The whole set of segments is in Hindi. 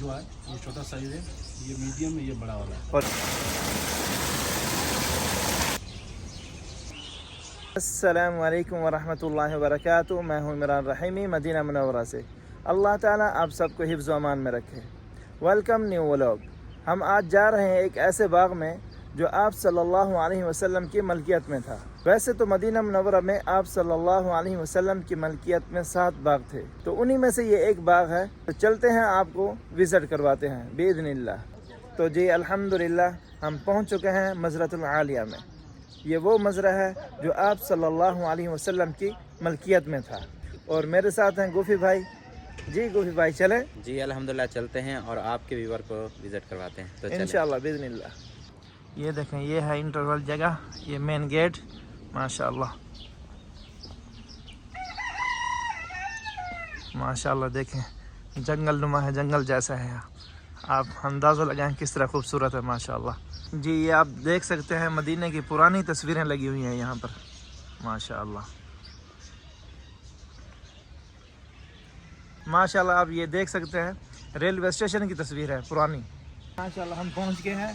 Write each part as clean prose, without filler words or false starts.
जो है ये छोटा साइज है, ये मीडियम है, ये बड़ा वाला है। और अस्सलाम वालेकुम वरहमतुल्लाहि वबरकातुहू। मैं हूँ इमरान रहीमी, मदीना मुनव्वरा से। अल्लाह ताला आप सबको हिफ्ज़ व अमान में रखे। Welcome new vlog. हम आज जा रहे हैं एक ऐसे बाग में जो आप सल्लल्लाहु अलैहि वसल्लम की मलकियत में था। वैसे तो मदीना मुनव्वरा में आप सल्लल्लाहु अलैहि वसल्लम की मलकियत में 7 बाग थे, तो उन्हीं में से ये एक बाग है। तो चलते हैं, आपको विज़िट करवाते हैं बिइज़्निल्लाह। तो जी अल्हम्दुलिल्लाह हम पहुँच चुके हैं मज़रतुल आलिया में। ये वो मज़रा है जो आप सल्लल्लाहु अलैहि वसल्लम की मलकियत में था। और मेरे साथ हैं गोफी भाई। जी गोफी भाई चलें? जी अल्हम्दुलिल्लाह चलते हैं और आपके व्यूवर को विज़िट करवाते हैं। तो इंशाअल्लाह बिइज़्निल्लाह। ये देखें, ये है इंटरवल जगह, ये मेन गेट। माशाअल्लाह माशाअल्लाह, देखें जंगल नुमा है, जंगल जैसा है। आप अंदाज़ा लगाएं किस तरह खूबसूरत है माशाअल्लाह। जी ये आप देख सकते हैं मदीने की पुरानी तस्वीरें लगी हुई हैं यहाँ पर माशाअल्लाह। माशाअल्लाह आप ये देख सकते हैं रेलवे स्टेशन की तस्वीर है पुरानी। माशाअल्लाह हम पहुँच गए हैं।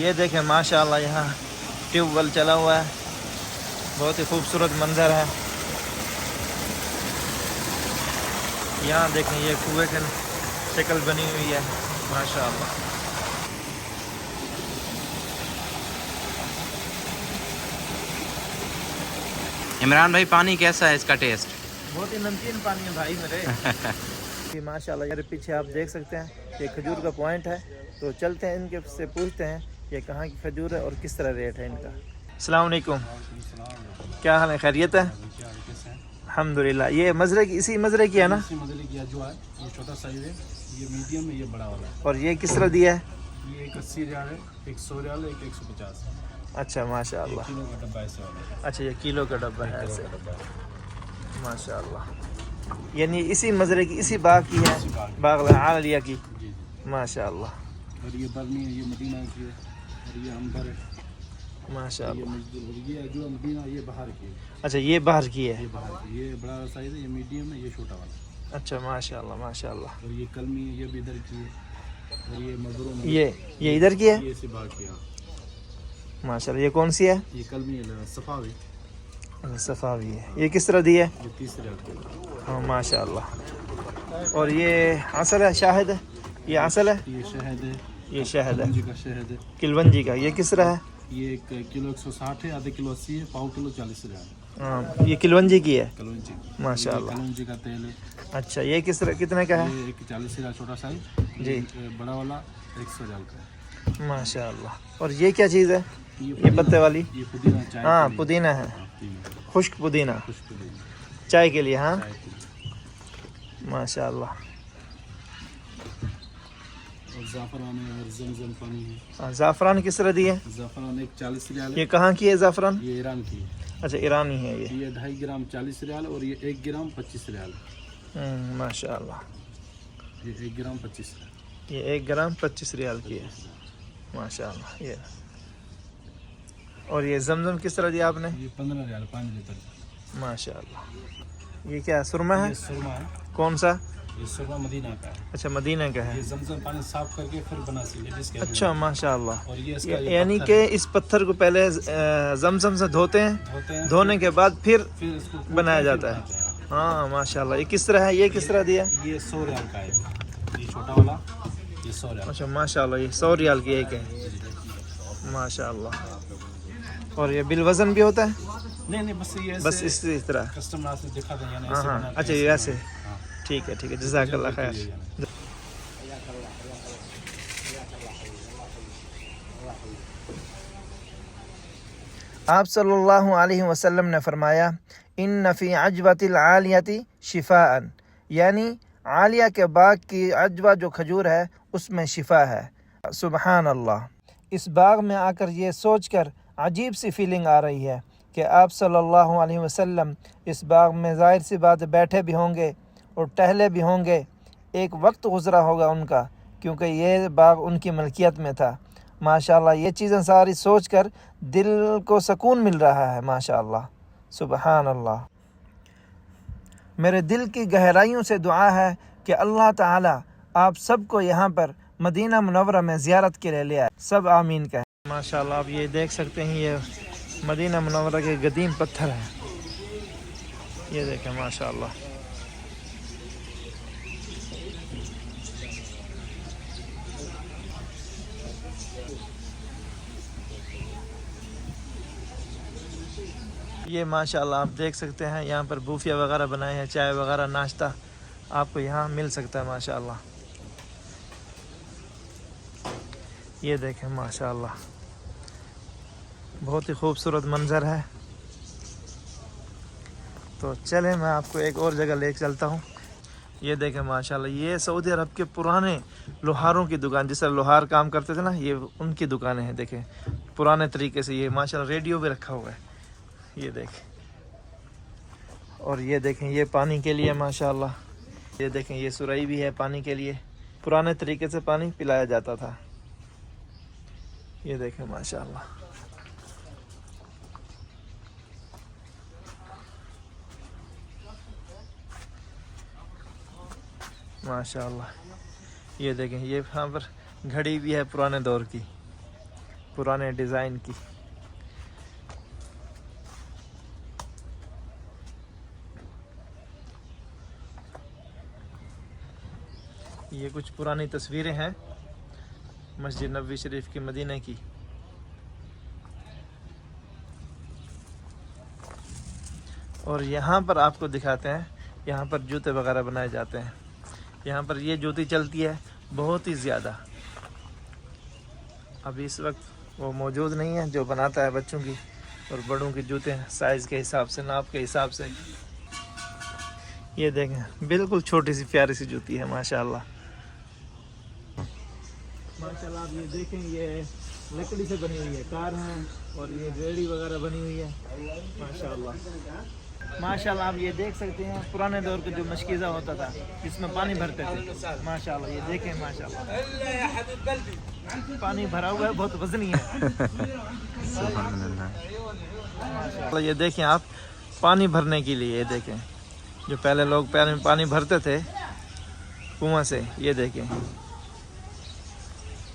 ये देखें माशाअल्लाह यहाँ ट्यूबवेल चला हुआ है, बहुत ही खूबसूरत मंजर है। यहाँ देखें ये कुएं की शक्ल बनी हुई है माशाअल्लाह। इमरान भाई पानी कैसा है, इसका टेस्ट? बहुत ही नमकीन पानी है भाई मेरे। ये माशाल्लाह यार पीछे आप देख सकते हैं ये खजूर का पॉइंट है। तो चलते हैं इनके से पूछते हैं ये कहाँ की खजूर है और किस तरह रेट है इनका। अस्सलाम वालेकुम, क्या हाल है, खैरियत है? अल्हम्दुलिल्लाह। ये मजरे की, इसी मजरे की है ना? इसी मजरे की जो है ये छोटा साइज है, ये मीडियम है, ये बड़ा वाला है। और ये किस तरह दिया है? ये एक 80 रियाल है, एक 100 रियाल है, एक 150। अच्छा माशाअल्लाह। किलो का डब्बा ऐसे वाला है। अच्छा ये किलो का डब्बा है ऐसे माशाअल्लाह। यानी इसी मजरे की, इसी बाग की है, बाग आलिया की। जी जी। माशाअल्लाह और ये बर्नी है, ये मदीना की है, और ये अंबर है, ये माशाअल्लाह। मजदूर, और ये जो मदीना ये बाहर की है। अच्छा ये बाहर की है। ये बाहर की, ये बड़ा साइज है, ये मीडियम है, ये छोटा वाला। अच्छा माशाअल्लाह माशाअल्लाह। और ये कलमी है, ये भी इधर की है, और ये मधुरों में ये इधर की है ये से बाग की है। माशाअल्लाह। ये कौन सी है? ये कलमी है, सफावी, सफ़ावी है। ये किस तरह दी है? ये 30 रियाल की। हाँ माशाअल्लाह। और ये असल है, शाहिद है, ये असल है, ये शहद है, ये शहद है, किलवंजी का शहद है। किलवंजी का। ये किस तरह है? ये 1 किलो 160 है, आधे किलो 80 है, पाव किलो 40 रियाल। हाँ ये किलवंजी की है कलौंजी माशाअल्लाह। कलौंजी का तेल है। अच्छा ये किस तरह, कितने का है? ये 40 रियाल छोटा साइज जी। बड़ा वाला 100 रियाल का है। माशाअल्लाह। और ये क्या चीज़ है? ये पत्ते वाली? ये पुदीना चाय हाँ के लिए। पुदीना है, पुदीना, खुश्क पुदीना, खुश्क पुदीना, चाय के लिए। हाँ चाय के लिए। माशाअल्लाह। और ज़ाफ़रान है, और ज़मज़म पानी है। हाँ, ज़ाफ़रान किस तरह दी है? ज़ाफ़रान एक 40 रियाल ये है। कहाँ की है ज़ाफ़रान? ये ईरान की है। अच्छा ईरानी है ये। ये 2.5 ग्राम 40 रियाल, और ये 1 ग्राम 25 रियाल। माशाअल्लाह। ये 1 ग्राम 25 रियाल। ये 1 ग्राम 25 रियाल की है माशाअल्लाह। ये और ये जमजम किस तरह दिया आपने? ये 15 रियाल 5 लीटर। माशाअल्लाह। ये क्या सुरमा है? ये सुरमा है, कौन सा? ये सुरमा मदीना का है। अच्छा मदीना का है। ये जमजम पानी साफ करके फिर बना सी लेडीज के। अच्छा माशाअल्लाह। और ये इसका यानी कि इस पत्थर को पहले जमजम से धोते हैं, धोते हैं, धोने के बाद फिर इसको बनाया जाता है। हाँ माशाअल्लाह। ये किस तरह है? ये किस तरह दिया? ये 100 रियाल का है, ये छोटा वाला, ये 100 रियाल। अच्छा माशाअल्लाह। ये 100 रियाल की एक है माशाअल्लाह। और ये बिल वज़न भी होता है? नहीं बस ये बस इसी तरह। कस्टमर से दिखा दें, यानी हाँ ऐसे हाँ बना के अच्छा ऐसे ये ऐसे। हाँ। ठीक है जज़ाकल्लाह खैर। आप सल्लल्लाहु अलैहि वसल्लम ने फरमाया इन फ़ी अजवतिल आलियति शिफ़ाअन, यानी आलिया के बाग की अजवा जो खजूर है उसमें शिफा है। सुबहान अल्लाह। इस बाग में आकर ये सोचकर अजीब सी फीलिंग आ रही है कि आप सल्लल्लाहु अलैहि वसल्लम इस बाग में ज़ाहिर सी बात बैठे भी होंगे और टहले भी होंगे। एक वक्त गुज़रा होगा उनका, क्योंकि ये बाग उनकी मलकियत में था। माशाअल्लाह, ये चीज़ें सारी सोचकर दिल को सुकून मिल रहा है। माशाअल्लाह, सुबहान अल्लाह। मेरे दिल की गहराइयों से दुआ है कि अल्लाह ताला आप सबको यहाँ पर मदीना मुनव्वरा में ज़ियारत के लिए ले आए। सब आमीन कहें। माशाअल्लाह, आप ये देख सकते हैं, ये मदीना मुनव्वरा के कदीम पत्थर हैं। ये देखें माशाअल्लाह। ये माशाअल्लाह आप देख सकते हैं, यहाँ पर बूफिया वगैरह बनाए हैं, चाय वगैरह नाश्ता आपको यहाँ मिल सकता है माशाअल्लाह। ये देखें माशाअल्लाह, बहुत ही खूबसूरत मंज़र है। तो चलें मैं आपको एक और जगह ले चलता हूँ। ये देखें माशाल्लाह, ये सऊदी अरब के पुराने लोहारों की दुकान, जिस तरह लोहार काम करते थे ना, ये उनकी दुकानें हैं। देखें पुराने तरीके से, ये माशाल्लाह रेडियो भी रखा हुआ है। ये देखें, और ये देखें ये पानी के लिए माशाल्लाह। ये देखें ये सुराही भी है पानी के लिए, पुराने तरीके से पानी पिलाया जाता था। ये देखें माशाल्लाह, माशाल्लाह। ये देखें ये यहाँ पर घड़ी भी है पुराने दौर की, पुराने डिज़ाइन की। ये कुछ पुरानी तस्वीरें हैं मस्जिद नबवी शरीफ की मदीने की। और यहाँ पर आपको दिखाते हैं, यहाँ पर जूते वगैरह बनाए जाते हैं। यहाँ पर ये जूती चलती है बहुत ही ज़्यादा। अभी इस वक्त वो मौजूद नहीं है जो बनाता है बच्चों की और बड़ों की जूते हैं, साइज़ के हिसाब से, नाप के हिसाब से। ये देखें बिल्कुल छोटी सी प्यारी सी जूती है माशाल्लाह। माशाल्लाह आप ये देखें, ये लकड़ी से बनी हुई है कार है, और ये रेडी वगैरह बनी हुई है माशाल्लाह। माशाल्लाह आप ये देख सकते हैं पुराने दौर का जो मशकीज़ा होता था जिसमें पानी भरते थे। माशाल्लाह ये देखें माशाल्लाह, पानी भरा हुआ है, बहुत वज़नी है माशाल्लाह। ये देखें आप, पानी भरने के लिए, ये देखें जो पहले लोग पानी भरते थे कुआं से। ये देखें,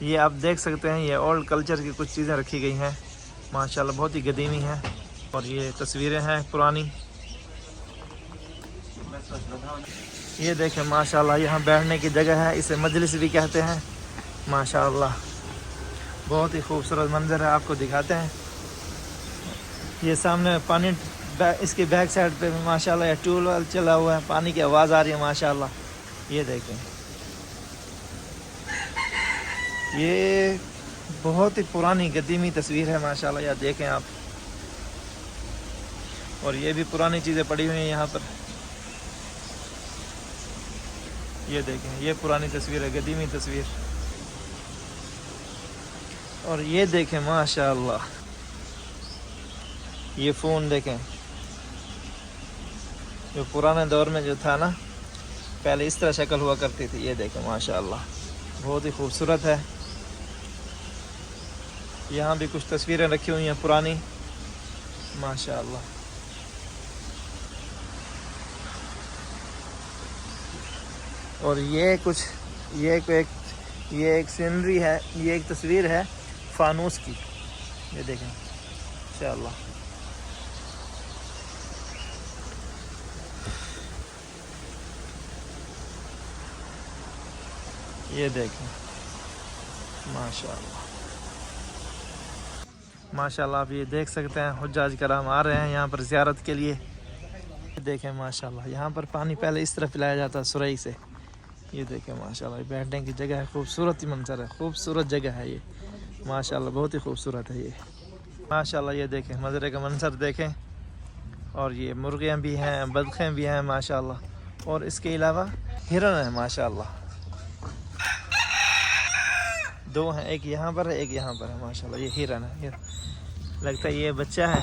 ये आप देख सकते हैं, ये ओल्ड कल्चर की कुछ चीज़ें रखी गई हैं माशाल्लाह, बहुत ही कदीमी हैं। और ये तस्वीरें हैं पुरानी। ये देखें माशाल्लाह, यहाँ बैठने की जगह है, इसे मजलिस भी कहते हैं माशाल्लाह। बहुत ही खूबसूरत मंजर है, आपको दिखाते हैं। ये सामने पानी, इसकी बैक साइड पे माशाल्लाह ये ट्यूबवेल चला हुआ है, पानी की आवाज़ आ रही है माशाल्लाह। ये देखें, ये बहुत ही पुरानी कदीमी तस्वीर है माशाल्लाह, या देखें आप। और ये भी पुरानी चीज़ें पड़ी हुई हैं यहाँ पर। ये देखें, ये पुरानी तस्वीर है, कदीमी तस्वीर। और ये देखें माशाल्लाह, ये फ़ोन देखें, जो पुराने दौर में जो था ना, पहले इस तरह शक्ल हुआ करती थी। ये देखें माशाल्लाह, बहुत ही खूबसूरत है। यहाँ भी कुछ तस्वीरें रखी हुई हैं पुरानी माशाल्लाह। और ये कुछ, ये एक सीनरी है, ये एक तस्वीर है फानूस की। ये देखें इंशाअल्लाह, ये देखें माशाल्लाह। माशाल्लाह आप ये देख सकते हैं, हुज्जाज कराम आ रहे हैं यहाँ पर ज़ियारत के लिए। देखें माशाल्लाह, यहाँ पर पानी पहले इस तरह पिलाया जाता है सुराही से। ये देखें माशाल्लाह, बैठने की जगह है, खूबसूरत ही मंजर है, खूबसूरत जगह है ये माशाल्लाह, बहुत ही खूबसूरत है ये माशाल्लाह। ये देखें मज़रे का मंजर देखें। और ये मुर्गियाँ भी हैं, बदखें भी हैं माशाल्लाह। और इसके अलावा हिरन है माशाल्लाह, दो हैं, एक यहाँ पर है एक यहाँ पर है। माशाल्लाह ये हिरन है, ये लगता है ये बच्चा है।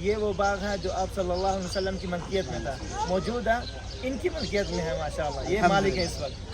ये वो बाग है जो आप सल्लल्लाहु अलैहि वसल्लम की मलकियत में था, मौजूदा इनकी मलकियत में है माशाल्लाह। ये मालिक है इस वक्त।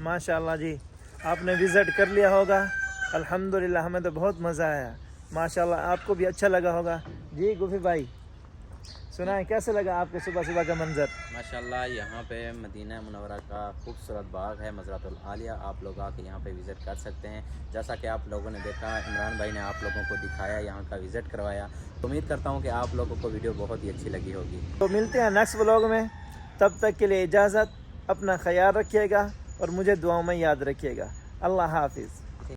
माशाल्लाह जी, आपने विज़िट कर लिया होगा। अल्हम्दुलिल्लाह हमें तो बहुत मज़ा आया माशाल्लाह, आपको भी अच्छा लगा होगा। जी गुफी भाई सुनाएं, कैसे लगा आपको सुबह सुबह का मंजर? माशाल्लाह यहाँ पे मदीना मुनव्वरा का खूबसूरत बाग है मज़रातुल आलिया। आप लोग आके यहाँ पे विज़िट कर सकते हैं। जैसा कि आप लोगों ने देखा, इमरान भाई ने आप लोगों को दिखाया, यहाँ का विज़िट करवाया। तो उम्मीद करता हूँ कि आप लोगों को वीडियो बहुत ही अच्छी लगी होगी। तो मिलते हैं नेक्स्ट व्लॉग में, तब तक के लिए इजाज़त। अपना ख्याल रखिएगा और मुझे दुआओं में याद रखिएगा। अल्लाह हाफिज़।